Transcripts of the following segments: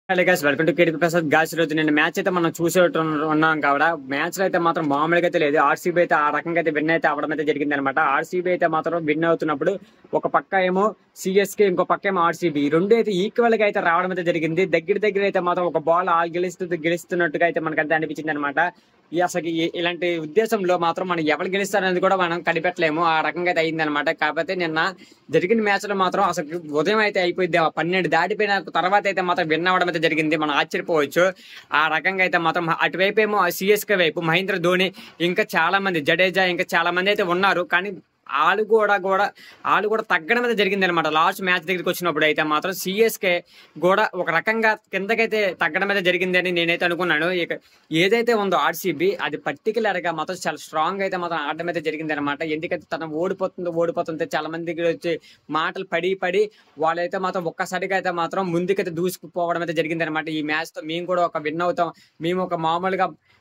Hello guys, welcome to KDP Prasad. గాస్ రోజు నిన్న మ్యాచ్ అయితే మనం ఉన్నాం కాబట్టి మ్యాచ్ లో అయితే మాత్రం మామూలుగా అయితే లేదు. ఆర్సీబీ అయితే ఆ రకంగా అయితే విన్ అయితే అవడం అయితే జరిగింది అనమాట. ఆర్సీబీ అయితే మాత్రం విన్ అవుతున్నప్పుడు ఒక పక్క ఏమో సిఎస్కే, ఇంకో పక్క ఏమో ఆర్సీబీ, రెండు అయితే ఈక్వల్ గా అయితే రావడం అయితే జరిగింది. దగ్గర అయితే మాత్రం ఒక బాల్ గెలుస్తున్నట్టుగా అయితే మనకు అంతే అనిపించింది అనమాట. అసలు ఇలాంటి ఉద్దేశంలో మాత్రం మనం ఎవరు గెలుస్తారనేది కూడా మనం కనిపెట్టలేము. ఆ రకంగా అయితే అయింది అనమాట. కాకపోతే నిన్న జరిగిన మ్యాచ్ లో మాత్రం అసలు ఉదయం అయితే అయిపోయింది, 12 దాటిపోయిన తర్వాత అయితే మాత్రం విన్ అవ్వడం అయితే జరిగింది. మనం ఆశ్చర్యపోవచ్చు. ఆ రకంగా అయితే మాత్రం అటువైపు ఏమో సిఎస్కే వైపు మహేంద్ర ధోని, ఇంకా చాలా మంది, జడేజా, ఇంకా చాలా మంది అయితే ఉన్నారు. కానీ వాళ్ళు కూడా తగ్గడం అయితే జరిగింది అనమాట. లాస్ట్ మ్యాచ్ దగ్గరికి వచ్చినప్పుడు అయితే మాత్రం సిఎస్కే కూడా ఒక రకంగా కిందకైతే తగ్గడం అయితే జరిగింది అని నేనైతే అనుకున్నాను. ఇక ఏదైతే ఉందో ఆర్సీబీ, అది పర్టికులర్ గా మాత్రం చాలా స్ట్రాంగ్ అయితే మాత్రం ఆడడం అయితే జరిగింది అనమాట. ఎందుకంటే తన ఓడిపోతుంటే చాలా మంది దగ్గర వచ్చి మాటలు పడి వాళ్ళైతే మాత్రం ఒక్కసారిగా అయితే మాత్రం ముందుకైతే దూసుకుపోవడం అయితే జరిగింది అనమాట. ఈ మ్యాచ్ తో మేము కూడా ఒక విన్ అవుతాం,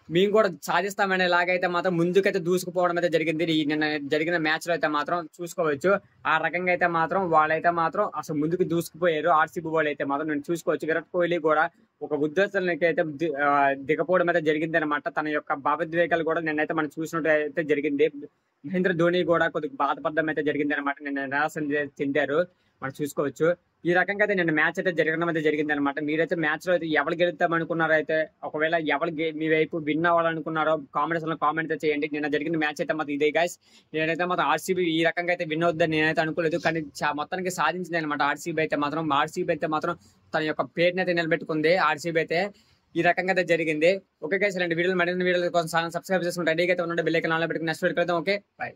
మేము కూడా సాధిస్తామనే లాగైతే మాత్రం ముందుకైతే దూసుకుపోవడం అయితే జరిగింది. ఈ నిన్న జరిగిన మ్యాచ్ లో అయితే మాత్రం చూసుకోవచ్చు. ఆ రకంగా అయితే మాత్రం వాళ్ళైతే మాత్రం అసలు ముందుకు దూసుకుపోయారు. ఆర్సీబీ వాళ్ళు అయితే మాత్రం నేను చూసుకోవచ్చు. విరాట్ కోహ్లీ కూడా ఒక ఉద్దేశానికి అయితే దిగపోవడం అయితే జరిగింది అనమాట. తన యొక్క భావోద్వేగాలు కూడా నిన్నైతే మనం చూసినట్టు అయితే జరిగింది. మహేంద్ర ధోని కూడా కొద్దిగా బాధపడడం అయితే జరిగింది అనమాట. నిన్న నిరాశ చెందారు, మనం చూసుకోవచ్చు. ఈ రకంగా అయితే నిన్న మ్యాచ్ అయితే జరగడం అయితే జరిగింది అనమాట. మీరైతే మ్యాచ్ లో అయితే ఎవరు గెలుద్దాం అనుకున్నారో, అయితే ఒకవేళ మీ వైపు విన్ అవ్వాలనుకున్నారో కామెంట్స్ లో కామెంట్ అయితే చేయండి. నిన్న జరిగిన మ్యాచ్ అయితే మాత్రం ఇదే గైస్. నేనైతే మాత్రం ఆర్సీబీ ఈ రకంగా అయితే విన్ అవుద్దని నేనైతే అనుకోలేదు, కానీ మొత్తానికి సాధించింది అనమాట. ఆర్సీబీ అయితే మాత్రం తన యొక్క పేరుని అయితే నిలబెట్టుకుంది. ఆర్సీబీ అయితే ఈ రకంగా అయితే జరిగింది. ఓకే గైస్, ఇలాంటి వీడియోలు మరిన్ని వీడియోల కోసం సబ్స్క్రైబ్ చేసుకుంటే రెడీగా అయితే ఉండండి. బెల్ ఐకాన్ ఆన్ లో పెట్టుకుని నెక్స్ట్ వీడియో కలుద్దాం. Okay, by.